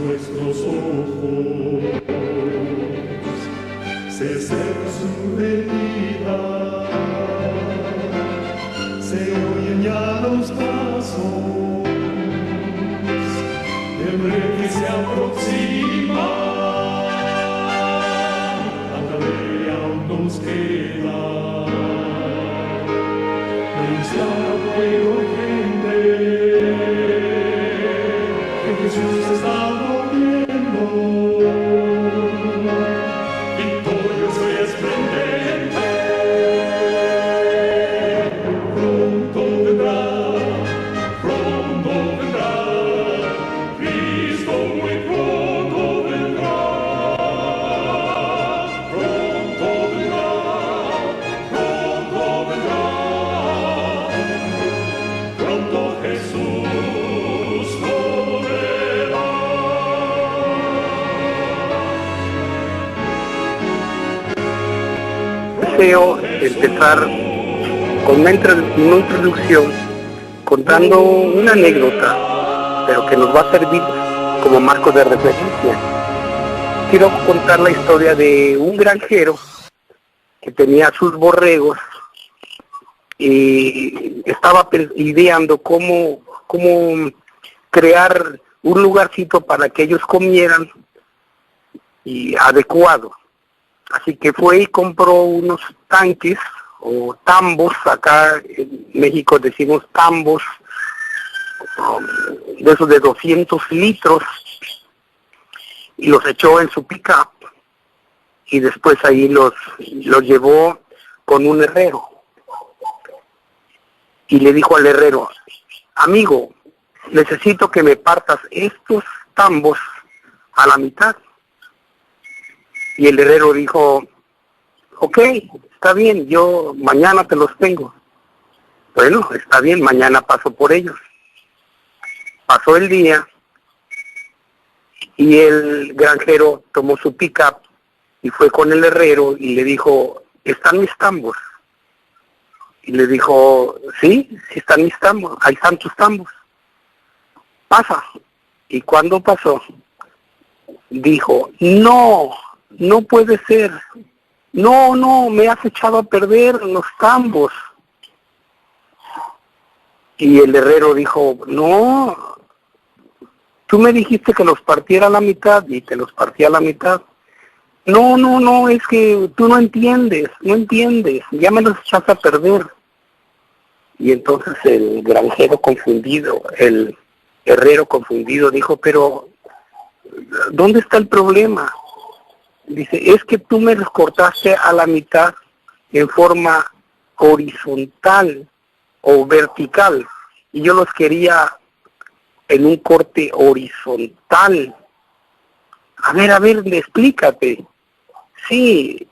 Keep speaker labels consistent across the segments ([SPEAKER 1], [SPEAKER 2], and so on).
[SPEAKER 1] nuestros ojos, cesen su venida, se oyen ya los pasos del rey que se aproxima. Tanta ley aún nos queda, denunciar pueblo y gente que Jesús está volviendo, victorioso y esplendente. Pronto vendrá, Cristo muy pronto vendrá. Pronto vendrá, pronto Jesús volverá.
[SPEAKER 2] Deseo empezar con una introducción contando una anécdota, pero que nos va a servir como marco de referencia. Quiero contar la historia de un granjero que tenía sus borregos y estaba ideando cómo crear un lugarcito para que ellos comieran y adecuado. Así que fue y compró unos tanques o tambos, acá en México decimos tambos, de esos de 200 litros, y los echó en su pick-up, y después ahí los llevó con un herrero, y le dijo al herrero: amigo, necesito que me partas estos tambos a la mitad. Y el herrero dijo: ok, está bien, yo mañana te los tengo. Bueno, está bien, mañana paso por ellos. Pasó el día y el granjero tomó su pick-up y fue con el herrero y le dijo: ¿están mis tambos? Y le dijo: sí están mis tambos, ahí están tus tambos. Pasa. Y cuando pasó, dijo: no puede ser. No, me has echado a perder los tambos. Y el herrero dijo: no, tú me dijiste que los partiera a la mitad y te los partí a la mitad. No, es que tú no entiendes, ya me los echaste a perder. Y entonces el granjero confundido, el herrero confundido dijo: pero ¿dónde está el problema? Dice: es que tú me los cortaste a la mitad en forma horizontal o vertical, y yo los quería en un corte horizontal. A ver, explícate. Sí,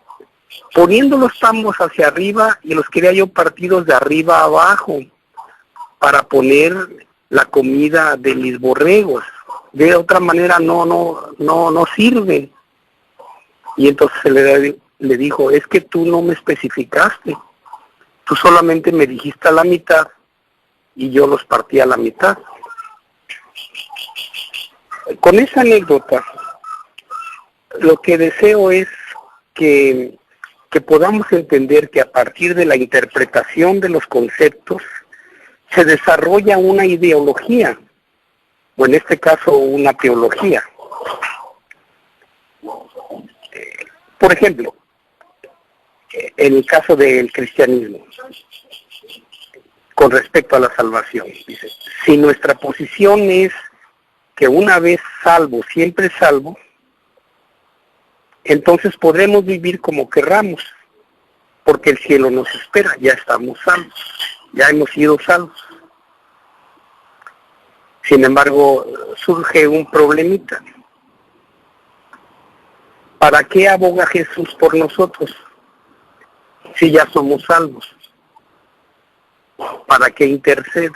[SPEAKER 2] poniendo los tambos hacia arriba, y los quería yo partidos de arriba a abajo, para poner la comida de mis borregos. De otra manera no sirve. Y entonces le dijo: es que tú no me especificaste, tú solamente me dijiste a la mitad y yo los partí a la mitad. Con esa anécdota, lo que deseo es que podamos entender que a partir de la interpretación de los conceptos se desarrolla una ideología, o en este caso una teología. Por ejemplo, en el caso del cristianismo, con respecto a la salvación, dice: si nuestra posición es que una vez salvo, siempre salvo, entonces podremos vivir como querramos, porque el cielo nos espera, ya estamos salvos, ya hemos sido salvos. Sin embargo, surge un problemita. ¿Para qué aboga Jesús por nosotros si ya somos salvos? ¿Para qué intercede?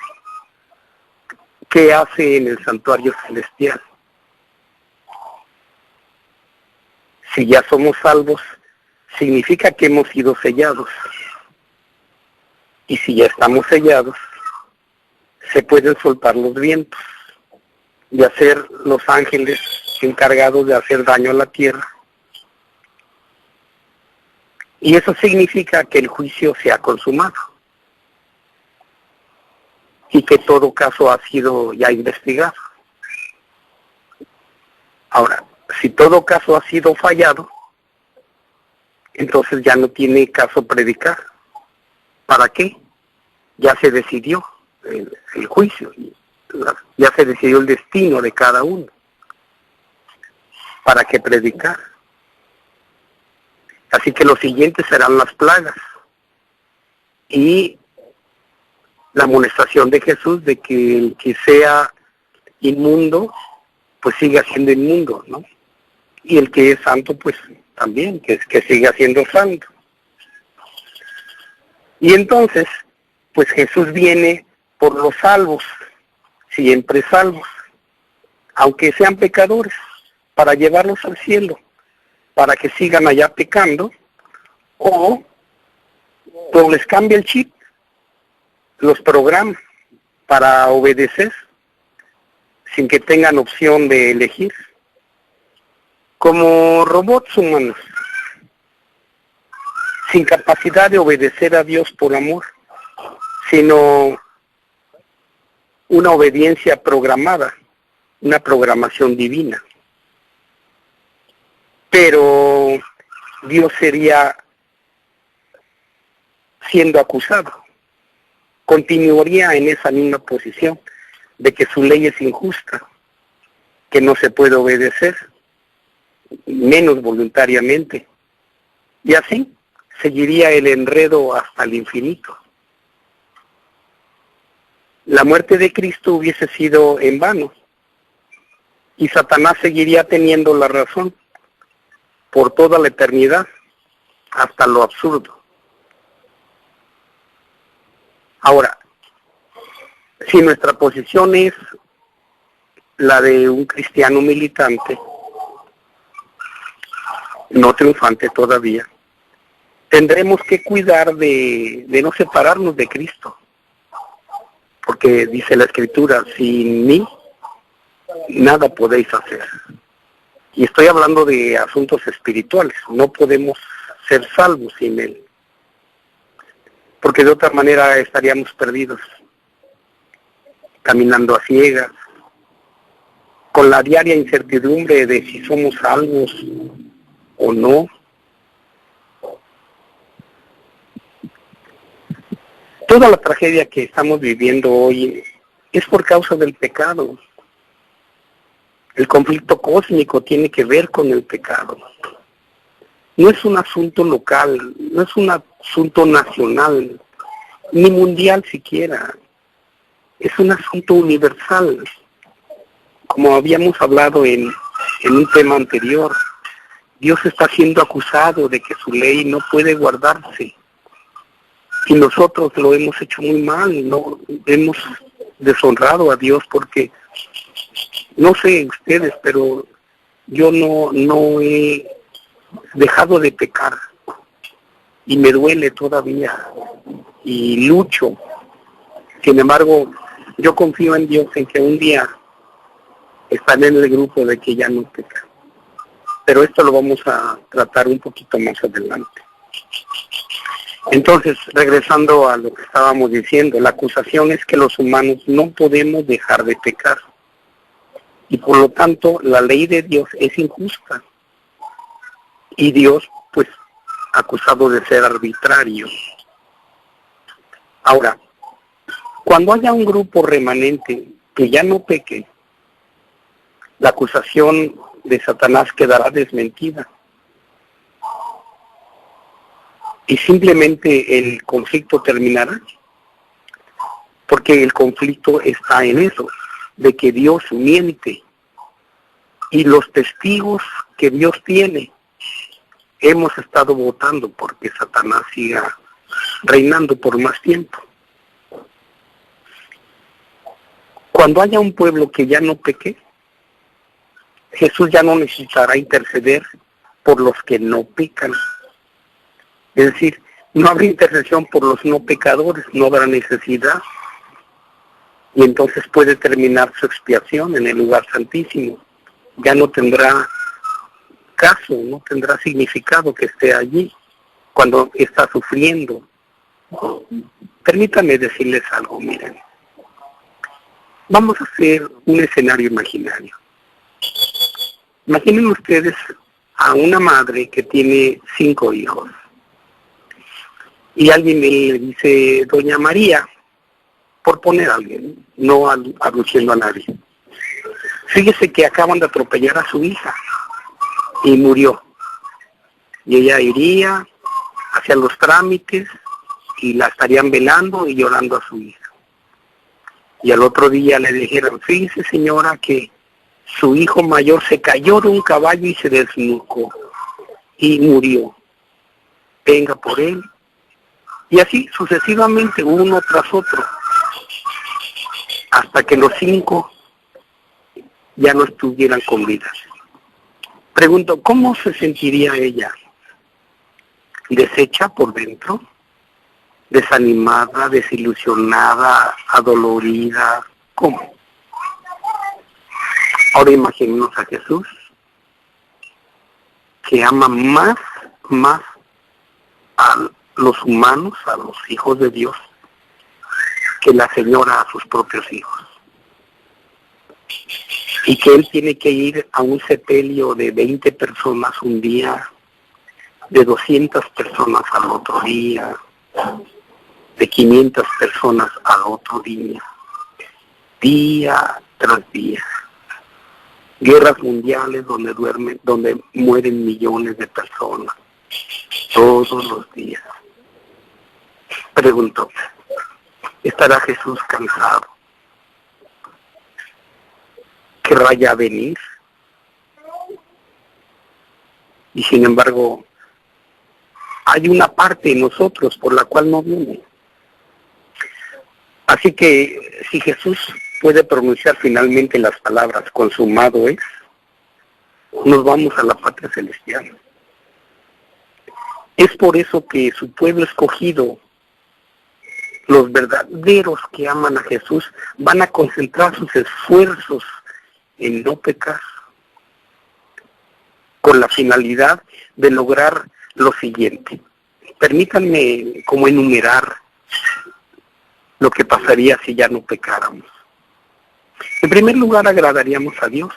[SPEAKER 2] ¿Qué hace en el santuario celestial? Si ya somos salvos, significa que hemos sido sellados. Y si ya estamos sellados, se pueden soltar los vientos y hacer los ángeles encargados de hacer daño a la tierra. Y eso significa que el juicio se ha consumado y que todo caso ha sido ya investigado. Ahora, si todo caso ha sido fallado, entonces ya no tiene caso predicar. ¿Para qué? Ya se decidió el juicio, ya se decidió el destino de cada uno. ¿Para qué predicar? Así que lo siguiente serán las plagas y la amonestación de Jesús de que el que sea inmundo, pues siga siendo inmundo, ¿no? Y el que es santo, pues también, que siga siendo santo. Y entonces, pues Jesús viene por los salvos, siempre salvos, aunque sean pecadores, para llevarlos al cielo, para que sigan allá pecando, o les cambia el chip, los programa para obedecer, sin que tengan opción de elegir, como robots humanos, sin capacidad de obedecer a Dios por amor, sino una obediencia programada, una programación divina. Pero Dios sería siendo acusado, continuaría en esa misma posición de que su ley es injusta, que no se puede obedecer, menos voluntariamente, y así seguiría el enredo hasta el infinito. La muerte de Cristo hubiese sido en vano, y Satanás seguiría teniendo la razón por toda la eternidad, hasta lo absurdo. Ahora, si nuestra posición es la de un cristiano militante, no triunfante todavía, tendremos que cuidar de no separarnos de Cristo, porque dice la Escritura, sin mí nada podéis hacer. Y estoy hablando de asuntos espirituales, no podemos ser salvos sin Él, porque de otra manera estaríamos perdidos, caminando a ciegas, con la diaria incertidumbre de si somos salvos o no. Toda la tragedia que estamos viviendo hoy es por causa del pecado. El conflicto cósmico tiene que ver con el pecado. No es un asunto local, no es un asunto nacional, ni mundial siquiera. Es un asunto universal. Como habíamos hablado en un tema anterior, Dios está siendo acusado de que su ley no puede guardarse. Y nosotros lo hemos hecho muy mal, no hemos deshonrado a Dios porque, no sé ustedes, pero yo no he dejado de pecar y me duele todavía y lucho. Sin embargo, yo confío en Dios en que un día estaré en el grupo de que ya no peca. Pero esto lo vamos a tratar un poquito más adelante. Entonces, regresando a lo que estábamos diciendo, la acusación es que los humanos no podemos dejar de pecar. Y por lo tanto, la ley de Dios es injusta. Y Dios, pues, acusado de ser arbitrario. Ahora, cuando haya un grupo remanente que ya no peque, la acusación de Satanás quedará desmentida. Y simplemente el conflicto terminará. Porque el conflicto está en eso, de que Dios miente. Y los testigos que Dios tiene, hemos estado votando porque Satanás siga reinando por más tiempo. Cuando haya un pueblo que ya no peque, Jesús ya no necesitará interceder por los que no pecan. Es decir, no habrá intercesión por los no pecadores, no habrá necesidad. Y entonces puede terminar su expiación en el lugar santísimo. ya no tendrá caso, no tendrá significado que esté allí cuando está sufriendo. Permítanme decirles algo, miren. Vamos a hacer un escenario imaginario. Imaginen ustedes a una madre que tiene 5 hijos. Y alguien le dice, doña María, por poner a alguien, no aduciendo a nadie. Fíjese que acaban de atropellar a su hija y murió. Y ella iría hacia los trámites y la estarían velando y llorando a su hija. Y al otro día le dijeron, fíjese señora que su hijo mayor se cayó de un caballo y se desnucó y murió. Venga por él. Y así sucesivamente, uno tras otro, hasta que los 5 ya no estuvieran con vida. Pregunto, ¿cómo se sentiría ella? ¿Deshecha por dentro? ¿Desanimada, desilusionada, adolorida? ¿Cómo? Ahora imaginemos a Jesús, que ama más a los humanos, a los hijos de Dios, que la señora a sus propios hijos. Y que él tiene que ir a un sepelio de 20 personas un día, de 200 personas al otro día, de 500 personas al otro día tras día. Guerras mundiales donde mueren millones de personas, todos los días. Pregunto, ¿estará Jesús cansado? ¿Querrá ya venir? Y sin embargo, hay una parte en nosotros por la cual no viene. Así que si Jesús puede pronunciar finalmente las palabras consumado es, nos vamos a la patria celestial. Es por eso que su pueblo escogido, los verdaderos que aman a Jesús, van a concentrar sus esfuerzos en no pecar, con la finalidad de lograr lo siguiente. Permítanme como enumerar lo que pasaría si ya no pecáramos. En primer lugar, agradaríamos a Dios.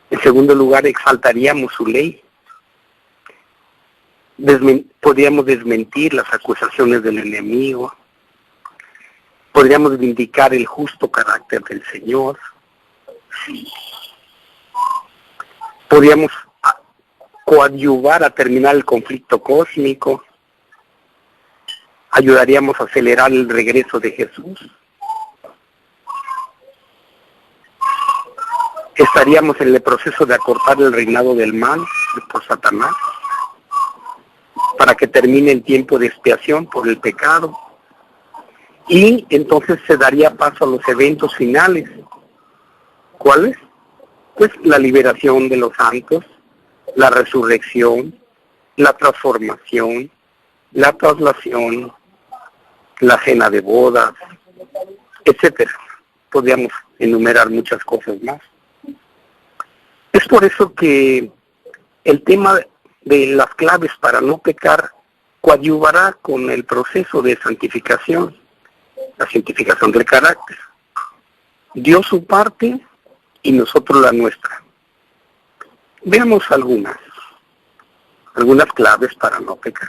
[SPEAKER 2] En segundo lugar, exaltaríamos su ley. Podríamos desmentir las acusaciones del enemigo. Podríamos vindicar el justo carácter del Señor. Podríamos coadyuvar a terminar el conflicto cósmico. Ayudaríamos a acelerar el regreso de Jesús. Estaríamos en el proceso de acortar el reinado del mal por Satanás, para que termine el tiempo de expiación por el pecado. Y entonces se daría paso a los eventos finales. ¿Cuáles? Pues la liberación de los santos, la resurrección, la transformación, la traslación, la cena de bodas, etcétera. Podríamos enumerar muchas cosas más. Es por eso que el tema de las claves para no pecar coadyuvará con el proceso de santificación, la santificación del carácter. Dios su parte y nosotros la nuestra. Veamos algunas claves para no pecar.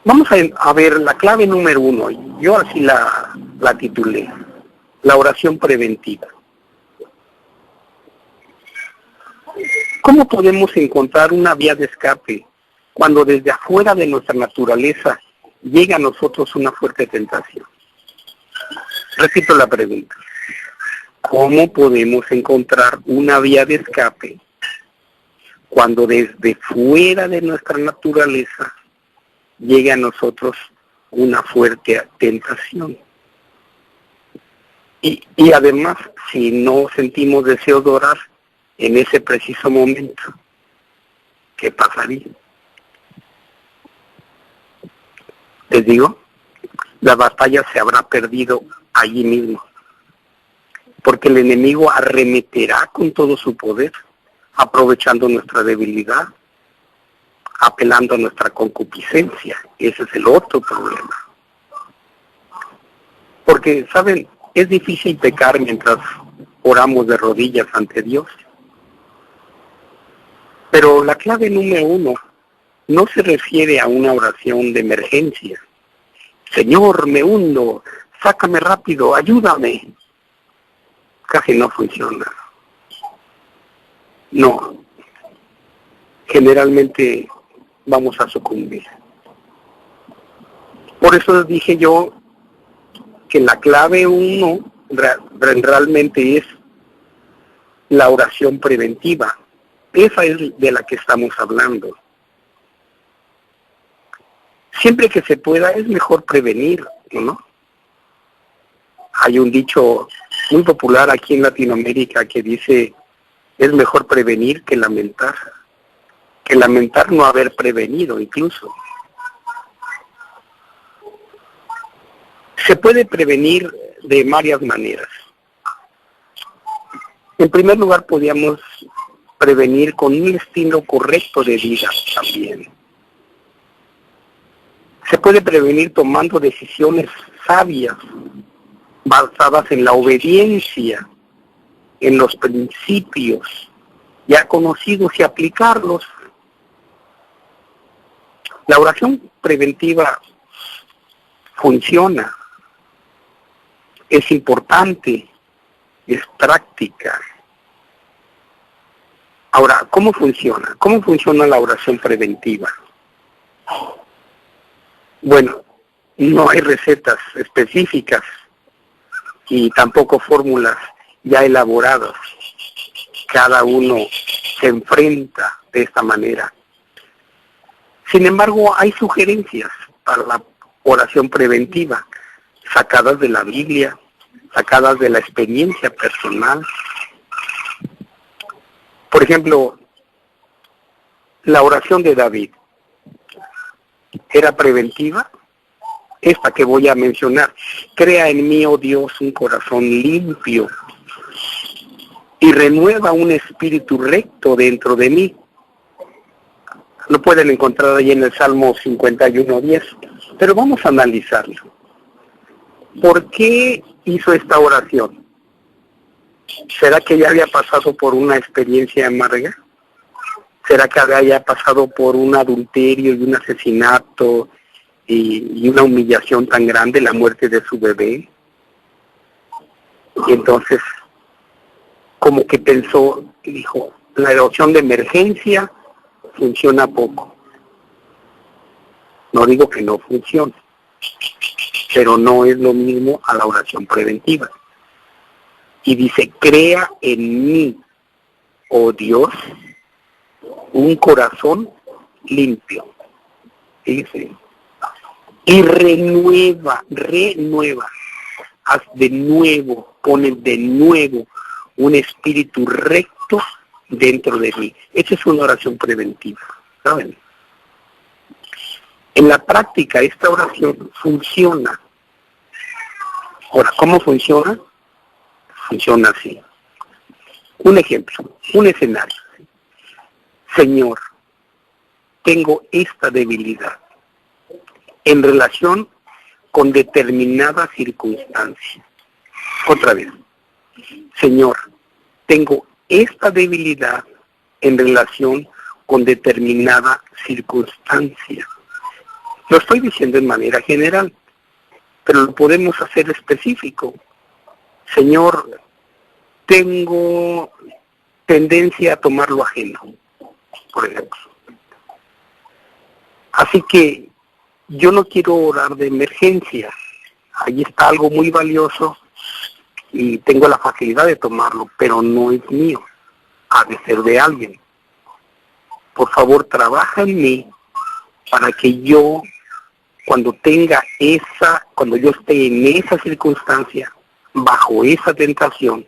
[SPEAKER 2] Vamos a ver la clave número 1, yo así la titulé, la oración preventiva. ¿Cómo podemos encontrar una vía de escape cuando desde afuera de nuestra naturaleza llega a nosotros una fuerte tentación? Repito la pregunta. ¿Cómo podemos encontrar una vía de escape cuando desde fuera de nuestra naturaleza llega a nosotros una fuerte tentación? Y además, si no sentimos deseo de orar en ese preciso momento, ¿qué pasaría? Les digo, la batalla se habrá perdido allí mismo. porque el enemigo arremeterá con todo su poder, aprovechando nuestra debilidad, apelando a nuestra concupiscencia. Ese es el otro problema. Porque, ¿saben? Es difícil pecar mientras oramos de rodillas ante Dios. Pero la clave número 1 no se refiere a una oración de emergencia. Señor, me hundo, sácame rápido, ayúdame. Casi no funciona. No. Generalmente vamos a sucumbir. Por eso dije yo que la clave 1 realmente es la oración preventiva. Esa es de la que estamos hablando. Siempre que se pueda es mejor prevenir, ¿no? Hay un dicho muy popular aquí en Latinoamérica que dice, es mejor prevenir que lamentar no haber prevenido incluso. Se puede prevenir de varias maneras. En primer lugar, podríamos prevenir con un estilo correcto de vida también. Se puede prevenir tomando decisiones sabias, basadas en la obediencia, en los principios ya conocidos y aplicarlos. La oración preventiva funciona, es importante, es práctica. Ahora, ¿cómo funciona? ¿Cómo funciona la oración preventiva? Bueno, no hay recetas específicas y tampoco fórmulas ya elaboradas. Cada uno se enfrenta de esta manera. Sin embargo, hay sugerencias para la oración preventiva, sacadas de la Biblia, sacadas de la experiencia personal. Por ejemplo, la oración de David, ¿era preventiva? Esta que voy a mencionar: crea en mí, oh Dios, un corazón limpio y renueva un espíritu recto dentro de mí. Lo pueden encontrar ahí en el Salmo 51:10, pero vamos a analizarlo. ¿Por qué hizo esta oración? ¿Será que ya había pasado por una experiencia amarga? ¿Será que había pasado por un adulterio y un asesinato y una humillación tan grande, la muerte de su bebé? Y entonces, como que pensó y dijo, la oración de emergencia funciona poco. No digo que no funcione, pero no es lo mismo a la oración preventiva. Y dice, crea en mí, oh Dios, un corazón limpio. Dice, y renueva, haz de nuevo, pone de nuevo un espíritu recto dentro de mí. Esa es una oración preventiva, ¿saben? En la práctica esta oración funciona. Ahora, ¿cómo funciona? Funciona así. Un ejemplo, un escenario. Señor, tengo esta debilidad en relación con determinada circunstancia. Otra vez. Señor, tengo esta debilidad en relación con determinada circunstancia. Lo estoy diciendo en manera general, pero lo podemos hacer específico. Señor, tengo tendencia a tomar lo ajeno, por ejemplo. Así que yo no quiero orar de emergencia. Ahí está algo muy valioso y tengo la facilidad de tomarlo, pero no es mío. Ha de ser de alguien. Por favor, trabaja en mí para que yo, cuando yo esté en esa circunstancia, bajo esa tentación,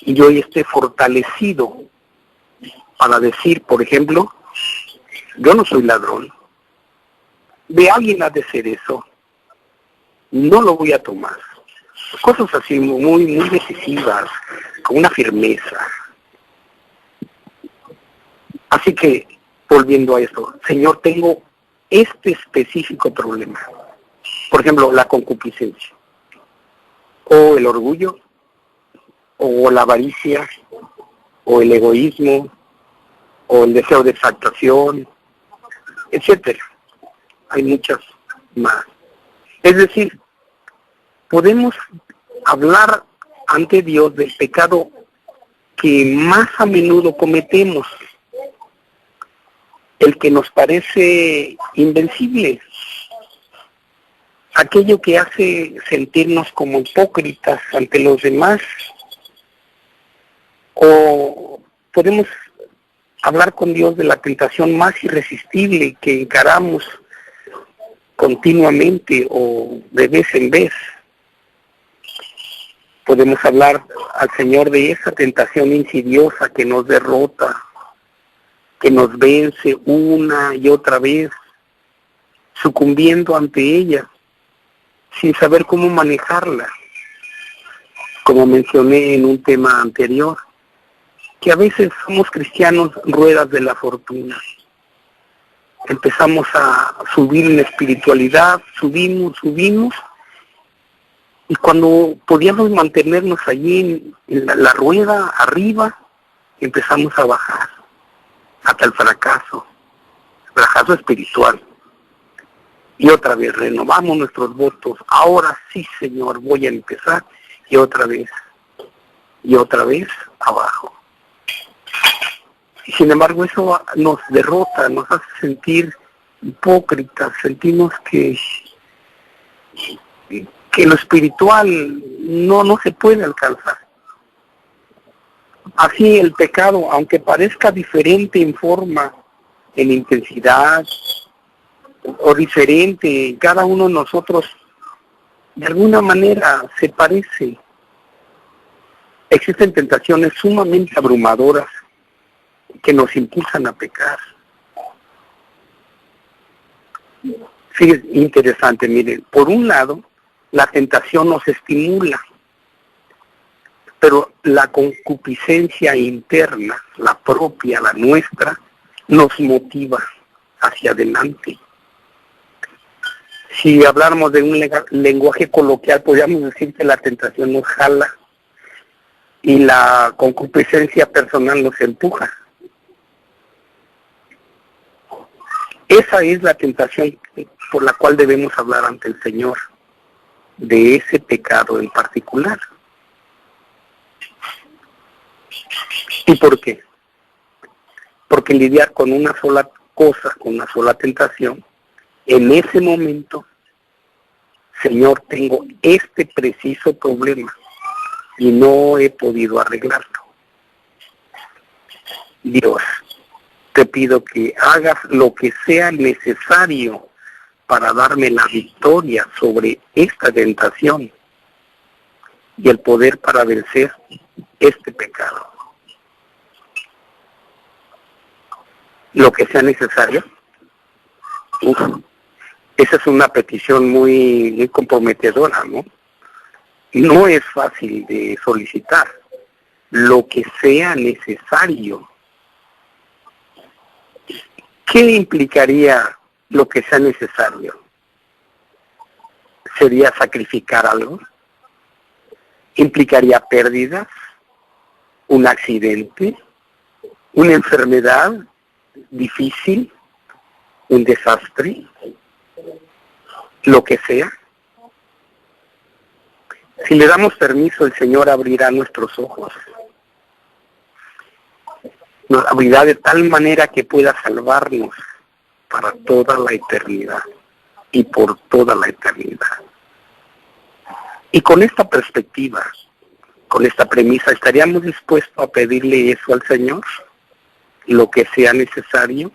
[SPEAKER 2] y yo esté fortalecido para decir, por ejemplo, yo no soy ladrón. De alguien ha de ser eso. No lo voy a tomar. cosas así muy decisivas, con una firmeza. Así que, volviendo a esto, Señor, tengo este específico problema. Por ejemplo, la concupiscencia, o el orgullo, o la avaricia, o el egoísmo, o el deseo de exaltación, etcétera. Hay muchas más. Es decir, podemos hablar ante Dios del pecado que más a menudo cometemos, el que nos parece invencible, aquello que hace sentirnos como hipócritas ante los demás, o podemos hablar con Dios de la tentación más irresistible que encaramos continuamente o de vez en vez. Podemos hablar al Señor de esa tentación insidiosa que nos derrota, que nos vence una y otra vez, sucumbiendo ante ella, sin saber cómo manejarla. Como mencioné en un tema anterior, que a veces somos cristianos ruedas de la fortuna. Empezamos a subir en espiritualidad, subimos, y cuando podíamos mantenernos allí en la rueda arriba, empezamos a bajar hasta el fracaso espiritual. Y otra vez renovamos nuestros votos. Ahora sí, Señor, voy a empezar. Y otra vez abajo. Y sin embargo, eso nos derrota, nos hace sentir hipócritas. Sentimos que lo espiritual no se puede alcanzar. Así el pecado, aunque parezca diferente en forma, en intensidad, o diferente, cada uno de nosotros de alguna manera se parece. Existen tentaciones sumamente abrumadoras que nos impulsan a pecar. Sí, es interesante, miren, por un lado, la tentación nos estimula, pero la concupiscencia interna, la propia, la nuestra, nos motiva hacia adelante. Si habláramos de un lenguaje coloquial, podríamos decir que la tentación nos jala y la concupiscencia personal nos empuja. Esa es la tentación por la cual debemos hablar ante el Señor, de ese pecado en particular. ¿Y por qué? Porque lidiar con una sola cosa, con una sola tentación, en ese momento, Señor, tengo este preciso problema y no he podido arreglarlo. Dios, te pido que hagas lo que sea necesario para darme la victoria sobre esta tentación y el poder para vencer este pecado. Lo que sea necesario. Esa es una petición muy comprometedora, ¿no? No es fácil de solicitar. Lo que sea necesario. ¿Qué implicaría lo que sea necesario? ¿Sería sacrificar algo? ¿Implicaría pérdidas? ¿Un accidente? ¿Una enfermedad difícil? ¿Un desastre? Lo que sea. Si le damos permiso, el Señor abrirá nuestros ojos. Nos abrirá de tal manera que pueda salvarnos para toda la eternidad y por toda la eternidad. Y con esta perspectiva, con esta premisa, ¿estaríamos dispuestos a pedirle eso al Señor? Lo que sea necesario.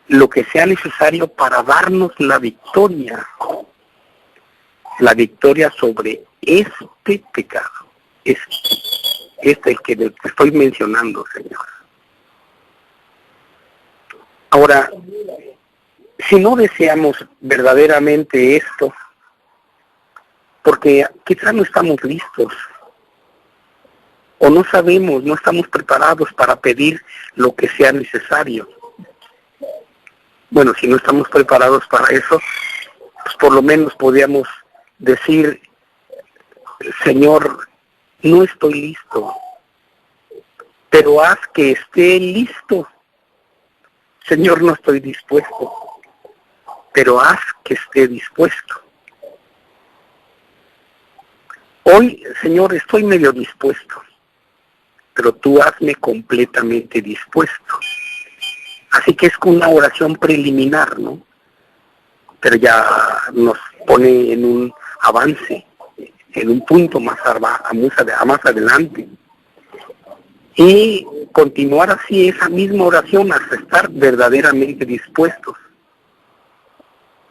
[SPEAKER 2] Lo que sea necesario para darnos la victoria sobre este pecado. Este el que estoy mencionando, Señor. Ahora, si no deseamos verdaderamente esto, porque quizá no estamos listos, o no sabemos, no estamos preparados para pedir lo que sea necesario. Bueno, si no estamos preparados para eso, pues por lo menos podríamos decir, Señor, no estoy listo, pero haz que esté listo. Señor, no estoy dispuesto, pero haz que esté dispuesto. Hoy, Señor, estoy medio dispuesto, pero tú hazme completamente dispuesto. Así que es una oración preliminar, ¿no? Pero ya nos pone en un avance, en un punto más adelante. Y continuar así esa misma oración hasta estar verdaderamente dispuestos,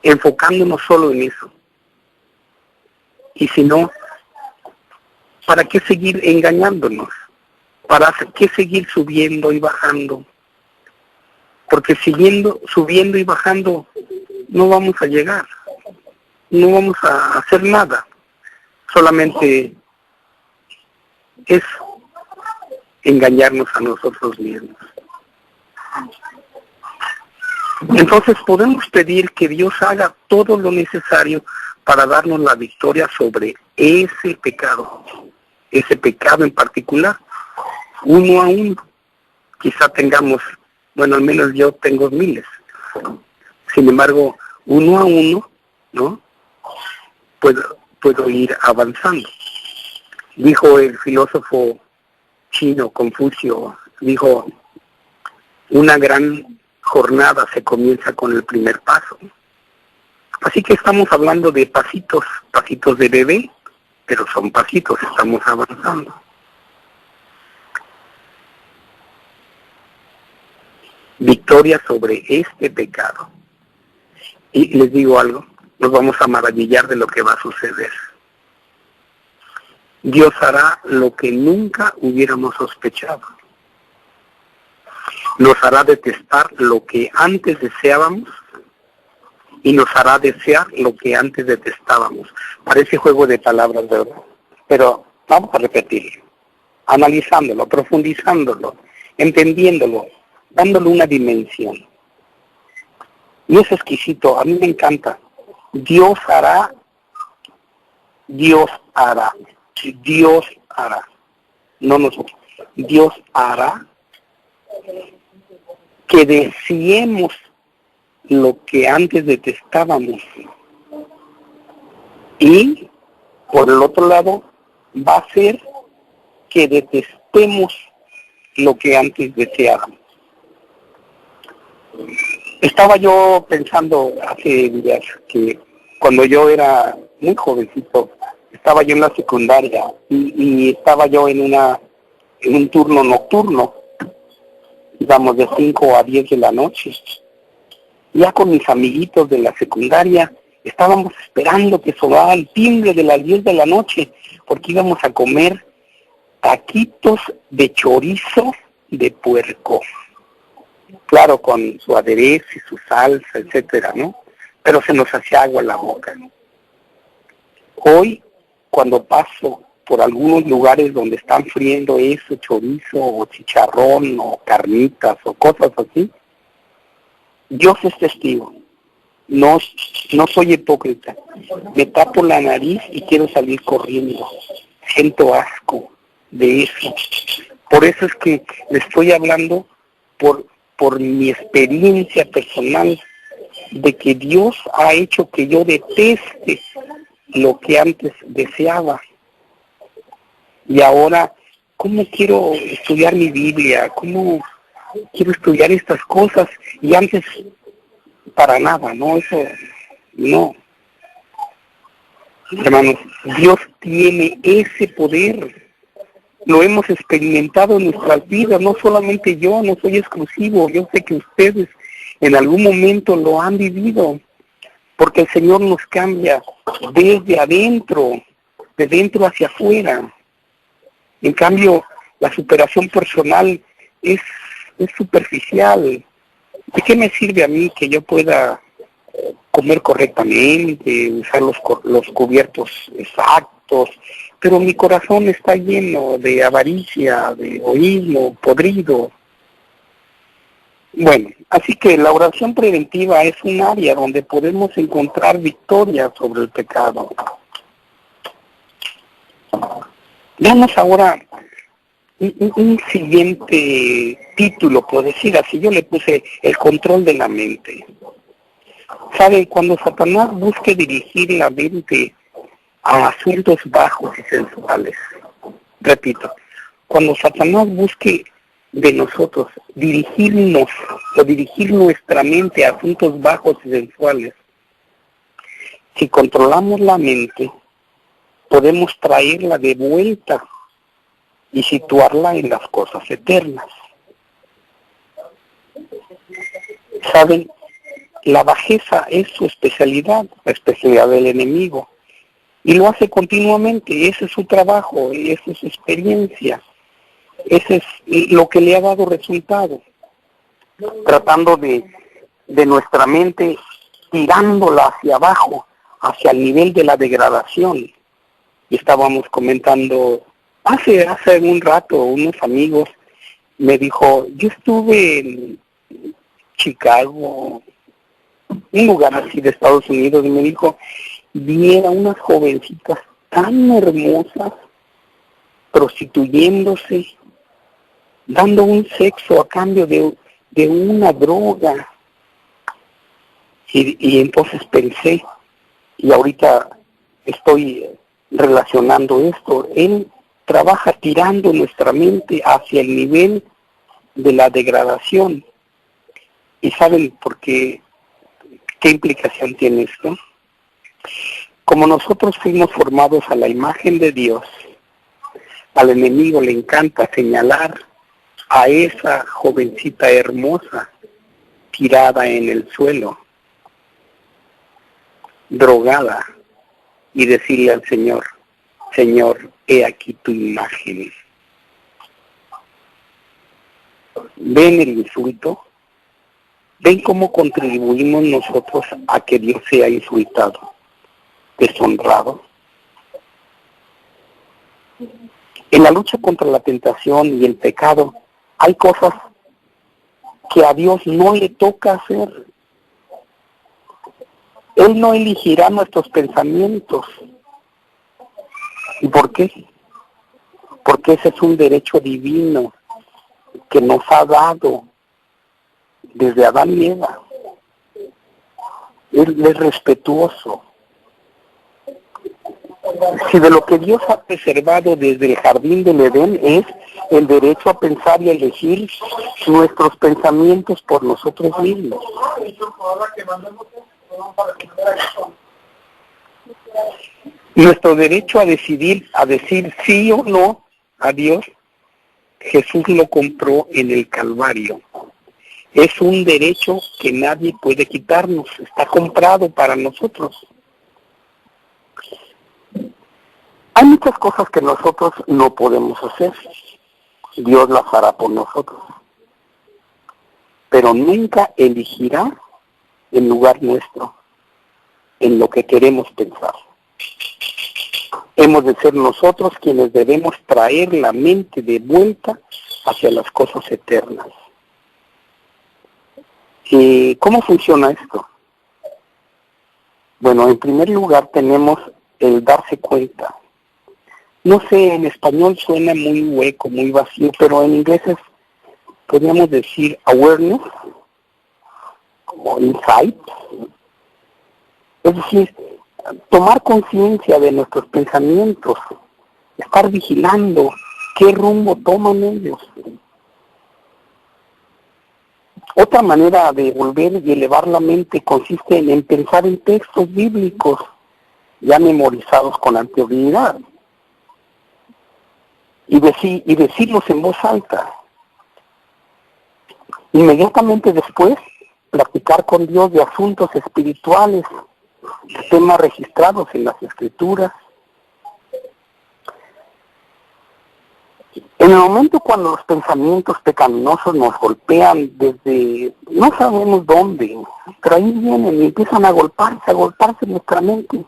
[SPEAKER 2] enfocándonos solo en eso. Y si no, ¿para qué seguir engañándonos? ¿Para qué seguir subiendo y bajando? Porque subiendo y bajando, no vamos a llegar, no vamos a hacer nada, solamente es engañarnos a nosotros mismos. Entonces podemos pedir que Dios haga todo lo necesario para darnos la victoria sobre ese pecado en particular, uno a uno. Quizá tengamos, bueno, al menos yo tengo miles. Sin embargo, uno a uno, ¿no? Puedo ir avanzando. Dijo el filósofo chino Confucio, dijo, una gran jornada se comienza con el primer paso. Así que estamos hablando de pasitos de bebé, pero son pasitos, estamos avanzando. Victoria sobre este pecado. Y les digo algo, nos vamos a maravillar de lo que va a suceder. Dios hará lo que nunca hubiéramos sospechado. Nos hará detestar lo que antes deseábamos y nos hará desear lo que antes detestábamos. Parece juego de palabras, ¿verdad? Pero vamos a repetirlo, analizándolo, profundizándolo, entendiéndolo, dándole una dimensión. Y es exquisito, a mí me encanta. Dios hará, no nosotros. Dios hará que deseemos lo que antes detestábamos. Y, por el otro lado, va a hacer que detestemos lo que antes deseábamos. Estaba yo pensando hace días que cuando yo era muy jovencito, estaba yo en la secundaria y estaba yo en un turno nocturno, digamos de 5 a 10 de la noche. Ya con mis amiguitos de la secundaria estábamos esperando que sonara el timbre de las 10 de la noche, porque íbamos a comer taquitos de chorizo de puerco. Claro, con su aderezo y su salsa, etcétera, ¿no? Pero se nos hacía agua en la boca, ¿no? Hoy, cuando paso por algunos lugares donde están friendo eso, chorizo o chicharrón o carnitas o cosas así, Dios es testigo. No soy hipócrita. Me tapo la nariz y quiero salir corriendo. Siento asco de eso. Por eso es que le estoy hablando por mi experiencia personal de que Dios ha hecho que yo deteste lo que antes deseaba. Y ahora, ¿cómo quiero estudiar mi Biblia? ¿Cómo quiero estudiar estas cosas? Y antes, para nada, ¿no? Eso, no. Hermanos, Dios tiene ese poder. Lo hemos experimentado en nuestras vidas, no solamente yo, no soy exclusivo, yo sé que ustedes en algún momento lo han vivido, porque el Señor nos cambia desde adentro, de dentro hacia afuera. En cambio, la superación personal es superficial. ¿De qué me sirve a mí que yo pueda comer correctamente, usar los cubiertos exactos, pero mi corazón está lleno de avaricia, de egoísmo, podrido. Bueno, así que la oración preventiva es un área donde podemos encontrar victoria sobre el pecado. Veamos ahora un siguiente título, por decir así. Yo le puse el control de la mente. ¿Saben? Cuando Satanás busque dirigir la mente a asuntos bajos y sensuales, repito, cuando Satanás busque de nosotros dirigirnos o dirigir nuestra mente a asuntos bajos y sensuales, si controlamos la mente, podemos traerla de vuelta y situarla en las cosas eternas. ¿Saben? La bajeza es su especialidad, la especialidad del enemigo, y lo hace continuamente. Ese es su trabajo, esa es su experiencia, ese es lo que le ha dado resultado, tratando de nuestra mente, tirándola hacia abajo, hacia el nivel de la degradación. Y estábamos comentando, hace un rato, unos amigos me dijo, yo estuve en Chicago, un lugar así de Estados Unidos, y me dijo, vi a unas jovencitas tan hermosas, prostituyéndose, dando un sexo a cambio de una droga. Y entonces pensé, y ahorita estoy relacionando esto, él trabaja tirando nuestra mente hacia el nivel de la degradación. ¿Y saben por qué? ¿Qué implicación tiene esto? Como nosotros fuimos formados a la imagen de Dios, al enemigo le encanta señalar a esa jovencita hermosa tirada en el suelo, drogada, y decirle al Señor, Señor, he aquí tu imagen. ¿Ven el insulto? ¿Ven cómo contribuimos nosotros a que Dios sea insultado, deshonrado? En la lucha contra la tentación y el pecado, hay cosas que a Dios no le toca hacer. Él no elegirá nuestros pensamientos. ¿Y por qué? Porque ese es un derecho divino que nos ha dado desde Adán y Eva. Él es respetuoso. Si de lo que Dios ha preservado desde el jardín del Edén es el derecho a pensar y a elegir nuestros pensamientos por nosotros mismos. Nuestro derecho a decir sí o no a Dios, Jesús lo compró en el Calvario. Es un derecho que nadie puede quitarnos, está comprado para nosotros. Hay muchas cosas que nosotros no podemos hacer. Dios las hará por nosotros. Pero nunca elegirá en lugar nuestro, en lo que queremos pensar. Hemos de ser nosotros quienes debemos traer la mente de vuelta hacia las cosas eternas. ¿Y cómo funciona esto? Bueno, en primer lugar tenemos el darse cuenta. No sé, en español suena muy hueco, muy vacío, pero en inglés podríamos decir awareness, como insight. Es decir, tomar conciencia de nuestros pensamientos, estar vigilando qué rumbo toman ellos. Otra manera de volver y elevar la mente consiste en pensar en textos bíblicos ya memorizados con anterioridad y decirlos en voz alta. Inmediatamente después, platicar con Dios de asuntos espirituales, de temas registrados en las Escrituras. En el momento cuando los pensamientos pecaminosos nos golpean desde no sabemos dónde, pero ahí vienen y empiezan a golpearse nuestra mente.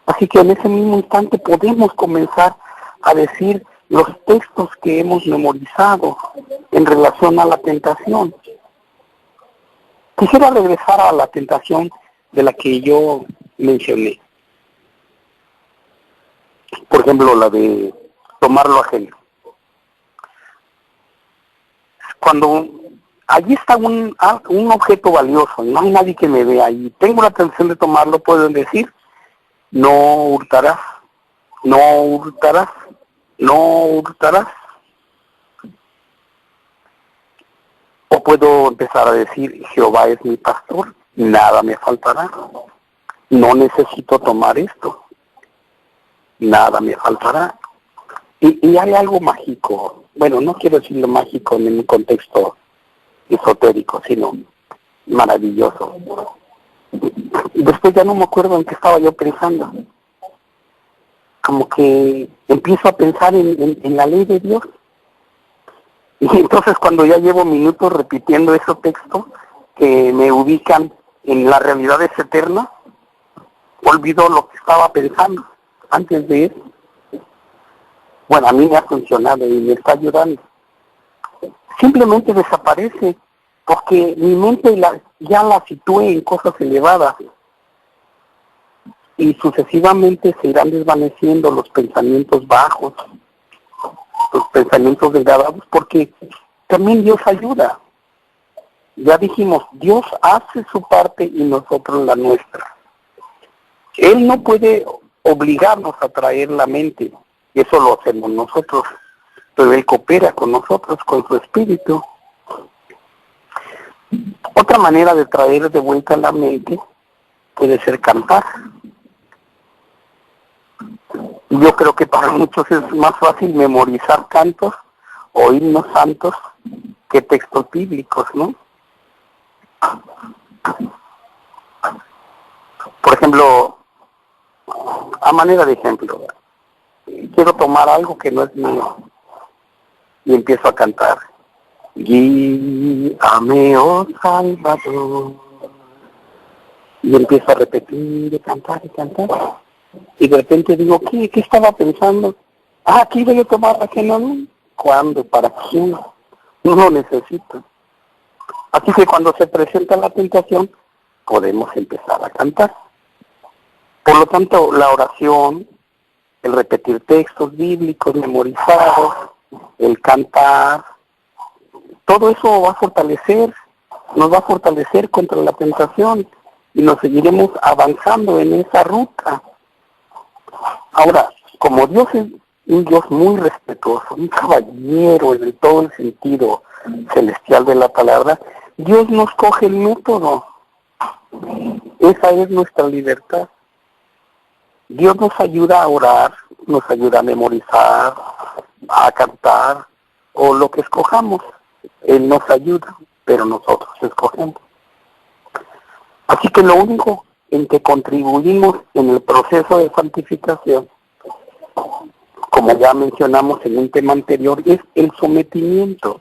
[SPEAKER 2] Así que en ese mismo instante podemos comenzar a decir los textos que hemos memorizado en relación a la tentación. Quisiera regresar a la tentación de la que yo mencioné. Por ejemplo, la de tomar lo ajeno. Cuando allí está un objeto valioso, no hay nadie que me vea y tengo la intención de tomarlo, puedo decir, no hurtarás, no hurtarás, no hurtarás. O puedo empezar a decir, Jehová es mi pastor, nada me faltará. No necesito tomar esto, nada me faltará. Y hay algo mágico, bueno, no quiero decirlo mágico en un contexto esotérico, sino maravilloso. Después ya no me acuerdo en qué estaba yo pensando. Como que empiezo a pensar en la ley de Dios. Y entonces cuando ya llevo minutos repitiendo esos textos que me ubican en la realidad eterna, olvido lo que estaba pensando antes de eso. Bueno, a mí me ha funcionado y me está ayudando. Simplemente desaparece porque mi mente ya la situé en cosas elevadas y sucesivamente se irán desvaneciendo los pensamientos bajos, los pensamientos degradados, porque también Dios ayuda. Ya dijimos, Dios hace su parte y nosotros la nuestra. Él no puede obligarnos a traer la mente, eso lo hacemos nosotros, pero Él coopera con nosotros, con su espíritu. Otra manera de traer de vuelta la mente puede ser cantar. Yo creo que para muchos es más fácil memorizar cantos o himnos santos que textos bíblicos, ¿no? Por ejemplo, a manera de ejemplo, quiero tomar algo que no es mío y empiezo a cantar. Guíame, oh Salvador. Y empiezo a repetir, y cantar, y cantar. Y de repente digo, ¿qué estaba pensando? Aquí voy a tomar ajeno. ¿Cuándo? ¿Para quién? No lo necesito. Así que cuando se presenta la tentación, podemos empezar a cantar. Por lo tanto, la oración, el repetir textos bíblicos memorizados, el cantar, todo eso va a fortalecer, nos va a fortalecer contra la tentación y nos seguiremos avanzando en esa ruta. Ahora, como Dios es un Dios muy respetuoso, un caballero en todo el sentido celestial de la palabra, Dios nos coge el método. Esa es nuestra libertad. Dios nos ayuda a orar, nos ayuda a memorizar, a cantar, o lo que escojamos. Él nos ayuda, pero nosotros escogemos. Así que lo único en que contribuimos en el proceso de santificación, como ya mencionamos en un tema anterior, es el sometimiento.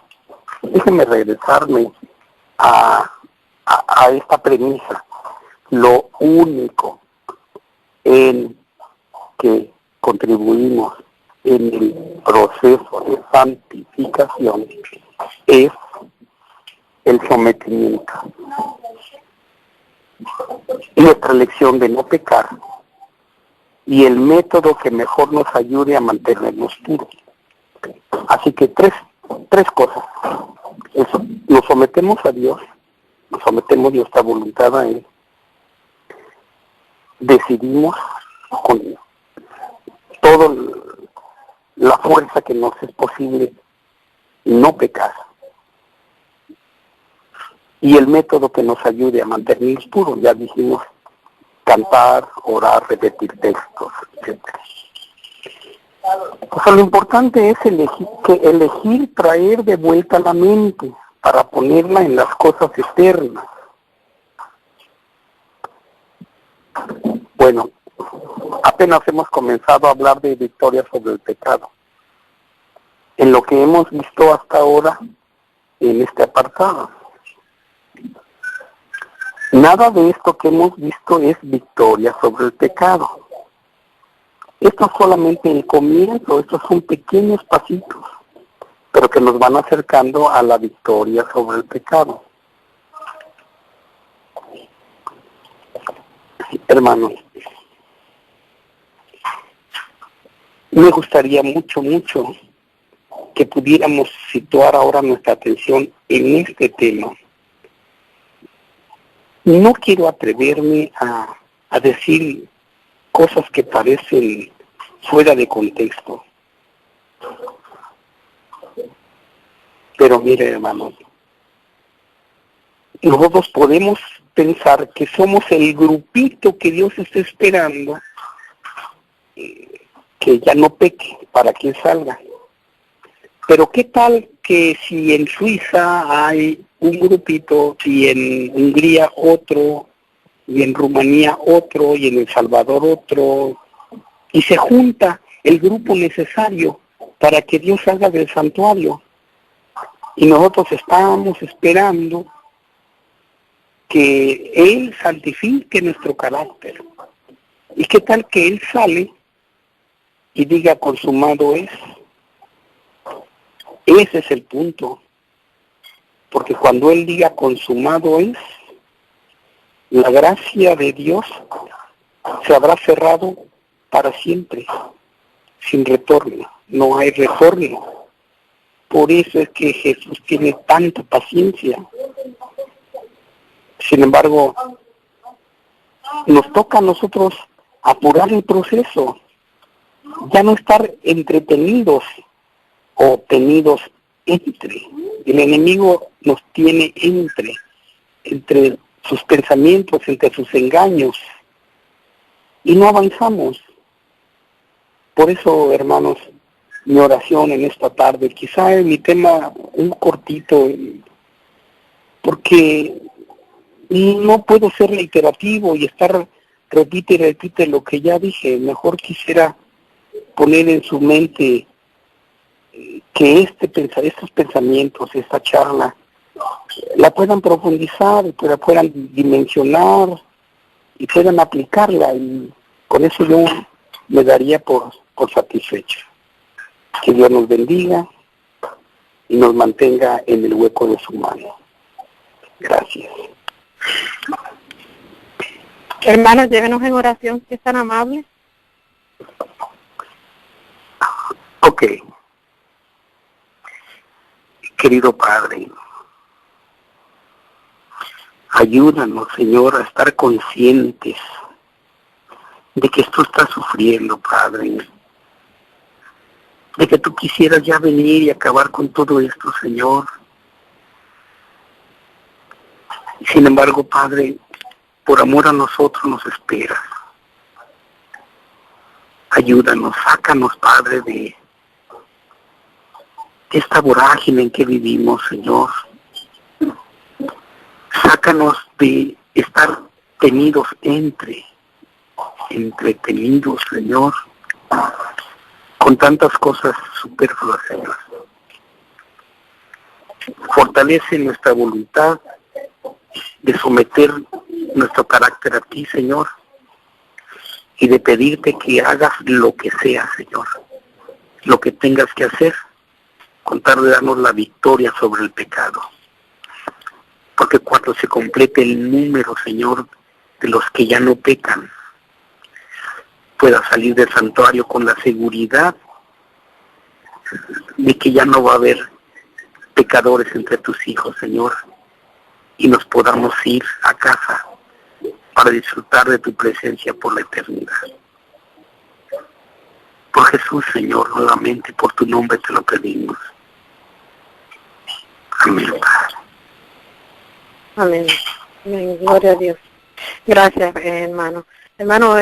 [SPEAKER 2] Déjenme regresarme a esta premisa. Lo único en que contribuimos en el proceso de santificación es el sometimiento. Nuestra elección de no pecar y el método que mejor nos ayude a mantenernos puros. Así que tres cosas. Eso, nos sometemos a Dios, nos sometemos nuestra voluntad a Él. Decidimos con toda la fuerza que nos es posible no pecar. Y el método que nos ayude a mantenernos puros, ya dijimos, cantar, orar, repetir textos, etc. O sea, lo importante es elegir traer de vuelta la mente para ponerla en las cosas eternas. Bueno, apenas hemos comenzado a hablar de victoria sobre el pecado. en lo que hemos visto hasta ahora en este apartado. Nada de esto que hemos visto es victoria sobre el pecado. Esto es solamente el comienzo, estos son pequeños pasitos, pero que nos van acercando a la victoria sobre el pecado. Hermanos, me gustaría mucho que pudiéramos situar ahora nuestra atención en este tema. No quiero atreverme a decir cosas que parecen fuera de contexto. Pero mire, hermanos, nosotros podemos pensar que somos el grupito que Dios está esperando que ya no peque para que salga. Pero ¿qué tal que si en Suiza hay un grupito, si en Hungría otro, y en Rumanía otro, y en El Salvador otro, y se junta el grupo necesario para que Dios salga del santuario? Y nosotros estábamos esperando que Él santifique nuestro carácter. ¿Y qué tal que Él sale y diga consumado es? Ese es el punto. Porque cuando Él diga consumado es, la gracia de Dios se habrá cerrado para siempre, sin retorno. No hay retorno. Por eso es que Jesús tiene tanta paciencia. Sin embargo, nos toca a nosotros apurar el proceso, ya no estar entretenidos o tenidos entre. El enemigo nos tiene entre sus pensamientos, entre sus engaños, y no avanzamos. Por eso, hermanos, mi oración en esta tarde, quizá es mi tema un cortito, porque no puedo ser reiterativo y estar repite y repite lo que ya dije. Mejor quisiera poner en su mente que estos pensamientos, esta charla, la puedan profundizar, y la puedan dimensionar y puedan aplicarla, y con eso yo me daría por satisfecho. Que Dios nos bendiga y nos mantenga en el hueco de su mano. Gracias.
[SPEAKER 3] Hermanos, llévenos en oración, si es tan amable.
[SPEAKER 2] Ok. Querido Padre, ayúdanos, Señor, a estar conscientes de que esto está sufriendo, Padre. De que tú quisieras ya venir y acabar con todo esto, Señor. Sin embargo, Padre, por amor a nosotros nos esperas. Ayúdanos, sácanos, Padre, de esta vorágine en que vivimos, Señor. Sácanos de estar entretenidos, Señor, con tantas cosas superfluas, Señor. Fortalece nuestra voluntad de someter nuestro carácter a ti, Señor, y de pedirte que hagas lo que sea, Señor, lo que tengas que hacer, con tal de darnos la victoria sobre el pecado. Porque cuando se complete el número, Señor, de los que ya no pecan, pueda salir del santuario con la seguridad de que ya no va a haber pecadores entre tus hijos, Señor, y nos podamos ir a casa para disfrutar de tu presencia por la eternidad. Por Jesús, Señor, nuevamente por tu nombre te lo pedimos. Amén, Padre.
[SPEAKER 3] Amén. Amén. Gloria a Dios. Gracias, hermano. Hermano,